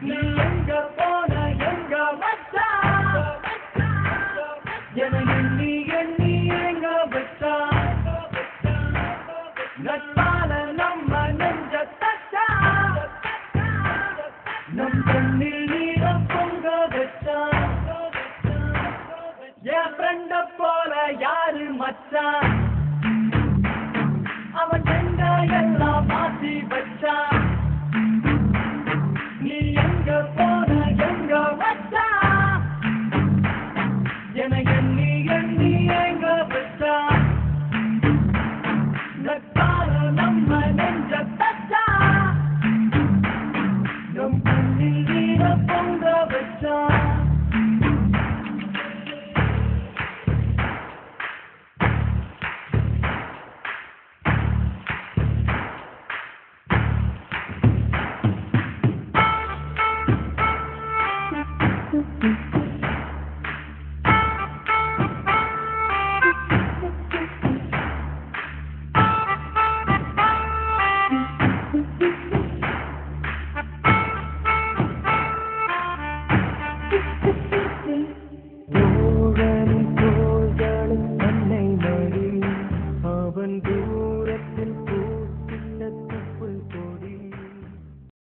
நீ எங்க போன எங்க மச்சான் என எண்ணி எண்ணி எங்க வச்சான் நட்பால நம்ம நெஞ்ச தச்சா நம் கண்ணில் நீரம் பொங்க வச்சான் என் ஃப்ரெண்ட போல யாரு மச்சான் அவன் எங்க எல்லாம் மாத்தி வச்சான் நீ எங்க போன எங்க வச்சான் என எண்ணி எண்ணி எங்க வச்சான் நட்பால நம்ம நெஞ்ச தச்சா நம் கண்ணில் நீரம் பொங்க வச்சான்